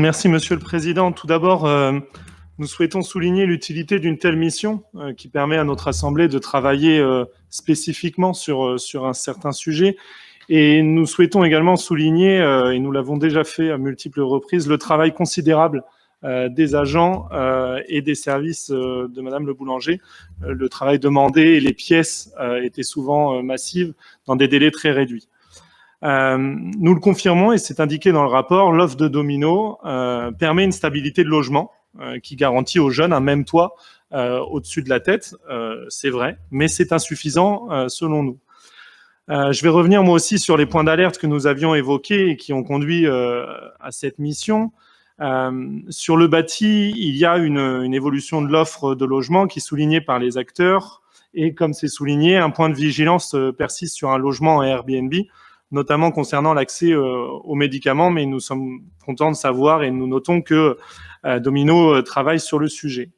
Merci, Monsieur le Président. Tout d'abord, nous souhaitons souligner l'utilité d'une telle mission qui permet à notre Assemblée de travailler spécifiquement sur un certain sujet. Et nous souhaitons également souligner, et nous l'avons déjà fait à multiples reprises, le travail considérable des agents et des services de Madame Le Boulanger. Le travail demandé et les pièces étaient souvent massives dans des délais très réduits. Nous le confirmons et c'est indiqué dans le rapport, l'offre de Domino permet une stabilité de logement qui garantit aux jeunes un même toit au-dessus de la tête, c'est vrai, mais c'est insuffisant selon nous. Je vais revenir moi aussi sur les points d'alerte que nous avions évoqués et qui ont conduit à cette mission. Sur le bâti, il y a une évolution de l'offre de logement qui est soulignée par les acteurs et comme c'est souligné, un point de vigilance persiste sur un logement en Airbnb, notamment concernant l'accès aux médicaments, mais nous sommes contents de savoir et nous notons que Domino travaille sur le sujet.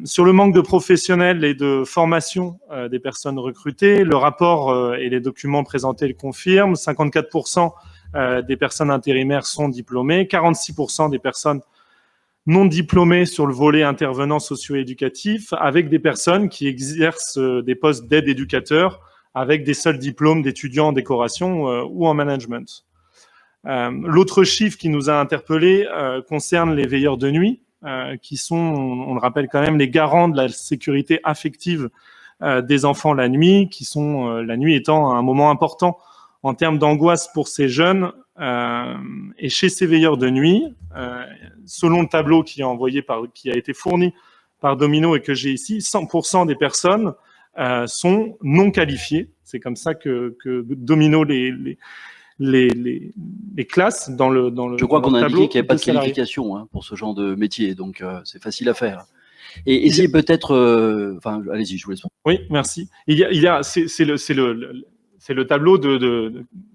Sur le manque de professionnels et de formation des personnes recrutées, le rapport et les documents présentés le confirment. 54% des personnes intérimaires sont diplômées, 46% des personnes non diplômées sur le volet intervenant socio-éducatif, avec des personnes qui exercent des postes d'aide éducateur, avec des seuls diplômes d'étudiants en décoration ou en management. L'autre chiffre qui nous a interpellés concerne les veilleurs de nuit, qui sont, on le rappelle quand même, les garants de la sécurité affective des enfants la nuit, qui sont, la nuit étant un moment important en termes d'angoisse pour ces jeunes. Et chez ces veilleurs de nuit, selon le tableau qui a été fourni par Domino et que j'ai ici, 100% des personnes sont non qualifiés. C'est comme ça que Domino les classes dans le Je crois qu'on a indiqué qu'il n'y avait pas de qualification pour ce genre de métier, donc c'est facile à faire. Et essayez peut-être... Enfin, allez-y, je vous laisse. Oui, merci. C'est le tableau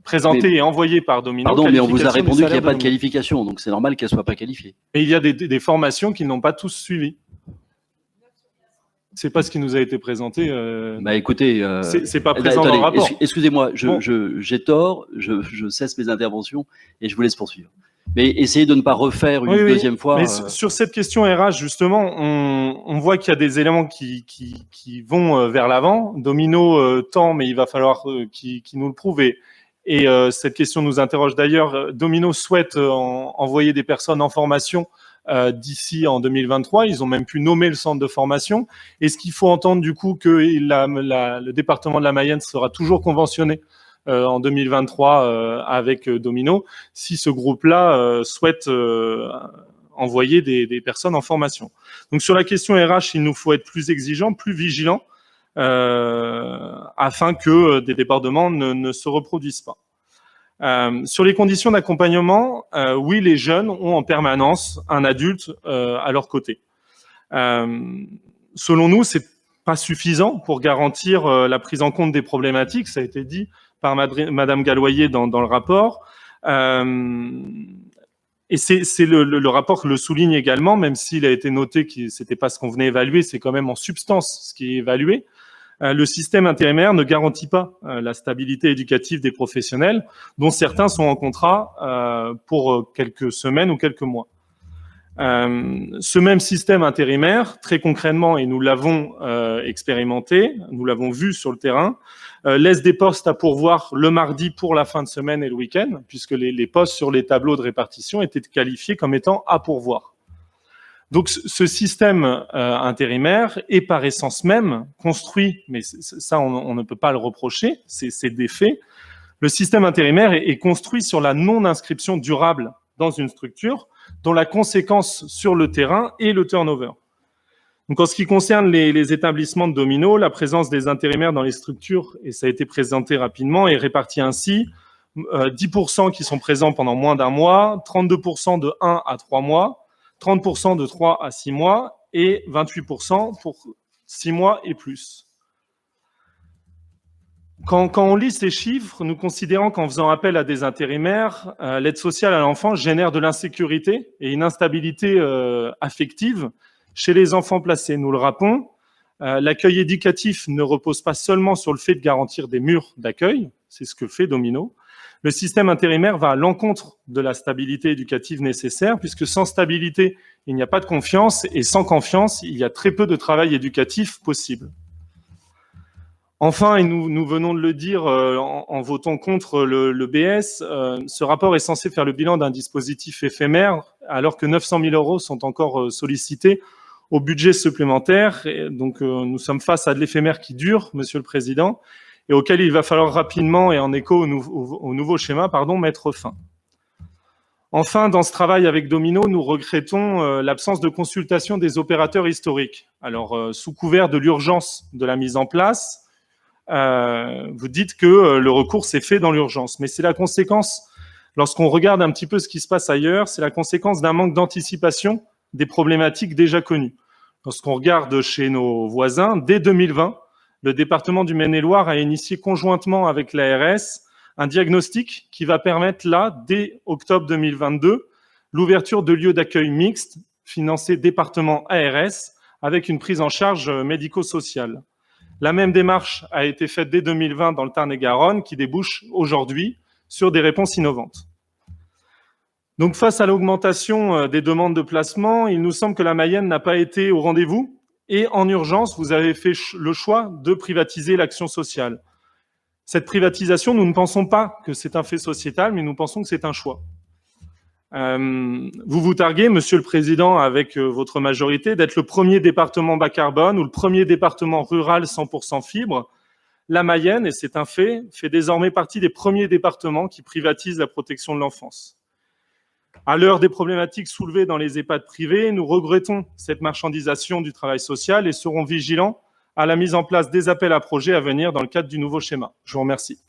présenté et envoyé par Domino. Pardon, mais on vous a répondu qu'il n'y a pas de qualification, donc c'est normal qu'elle ne soit pas qualifiée. Et il y a des formations qu'ils n'ont pas tous suivies. C'est pas ce qui nous a été présenté. Bah écoutez, c'est pas présent dans le rapport. Excusez-moi, j'ai tort, je cesse mes interventions et je vous laisse poursuivre. Mais essayez de ne pas refaire une deuxième fois. Mais sur cette question RH, justement, on voit qu'il y a des éléments qui vont vers l'avant. Domino tend, mais il va falloir qu'il nous le prouve. Et cette question nous interroge d'ailleurs. Domino souhaite envoyer des personnes en formation d'ici en 2023. Ils ont même pu nommer le centre de formation. Est-ce qu'il faut entendre du coup que le département de la Mayenne sera toujours conventionné en 2023 avec Domino si ce groupe-là souhaite envoyer des personnes en formation? Donc sur la question RH, il nous faut être plus exigeants, plus vigilants afin que des débordements ne se reproduisent pas. Sur les conditions d'accompagnement, oui, les jeunes ont en permanence un adulte à leur côté. Selon nous, c'est pas suffisant pour garantir la prise en compte des problématiques, ça a été dit par Madame Galloyer dans le rapport. Et c'est le rapport le souligne également, même s'il a été noté que c'était pas ce qu'on venait évaluer, c'est quand même en substance ce qui est évalué. Le système intérimaire ne garantit pas la stabilité éducative des professionnels, dont certains sont en contrat pour quelques semaines ou quelques mois. Ce même système intérimaire, très concrètement, et nous l'avons expérimenté, nous l'avons vu sur le terrain, laisse des postes à pourvoir le mardi pour la fin de semaine et le week-end, puisque les postes sur les tableaux de répartition étaient qualifiés comme étant à pourvoir. Donc ce système intérimaire est par essence même construit, mais ça on ne peut pas le reprocher, c'est des faits. Le système intérimaire est construit sur la non-inscription durable dans une structure, dont la conséquence sur le terrain est le turnover. Donc en ce qui concerne les établissements de Domino, la présence des intérimaires dans les structures, et ça a été présenté rapidement, est répartie ainsi. 10% qui sont présents pendant moins d'un mois, 32% de 1 à 3 mois, 30% de 3 à 6 mois et 28% pour 6 mois et plus. Quand on lit ces chiffres, nous considérons qu'en faisant appel à des intérimaires, l'aide sociale à l'enfant génère de l'insécurité et une instabilité affective chez les enfants placés. Nous le rappelons, l'accueil éducatif ne repose pas seulement sur le fait de garantir des murs d'accueil, c'est ce que fait Domino, Le système intérimaire va à l'encontre de la stabilité éducative nécessaire, puisque sans stabilité, il n'y a pas de confiance, et sans confiance, il y a très peu de travail éducatif possible. Enfin, et nous venons de le dire en votant contre le BS, ce rapport est censé faire le bilan d'un dispositif éphémère, alors que 900 000 € sont encore sollicités au budget supplémentaire. Et donc, nous sommes face à de l'éphémère qui dure, Monsieur le Président, et auquel il va falloir rapidement, et en écho au nouveau schéma, mettre fin. Enfin, dans ce travail avec Domino, nous regrettons l'absence de consultation des opérateurs historiques. Alors, sous couvert de l'urgence de la mise en place, vous dites que le recours s'est fait dans l'urgence, mais c'est la conséquence, lorsqu'on regarde un petit peu ce qui se passe ailleurs, c'est la conséquence d'un manque d'anticipation des problématiques déjà connues. Lorsqu'on regarde chez nos voisins, dès 2020, le département du Maine-et-Loire a initié conjointement avec l'ARS un diagnostic qui va permettre là, dès octobre 2022, l'ouverture de lieux d'accueil mixtes financés département ARS avec une prise en charge médico-sociale. La même démarche a été faite dès 2020 dans le Tarn-et-Garonne, qui débouche aujourd'hui sur des réponses innovantes. Donc, face à l'augmentation des demandes de placement, il nous semble que la Mayenne n'a pas été au rendez-vous. Et en urgence, vous avez fait le choix de privatiser l'action sociale. Cette privatisation, nous ne pensons pas que c'est un fait sociétal, mais nous pensons que c'est un choix. Vous vous targuez, Monsieur le Président, avec votre majorité, d'être le premier département bas carbone ou le premier département rural 100% fibre. La Mayenne, et c'est un fait désormais partie des premiers départements qui privatisent la protection de l'enfance. À l'heure des problématiques soulevées dans les EHPAD privés, nous regrettons cette marchandisation du travail social et serons vigilants à la mise en place des appels à projets à venir dans le cadre du nouveau schéma. Je vous remercie.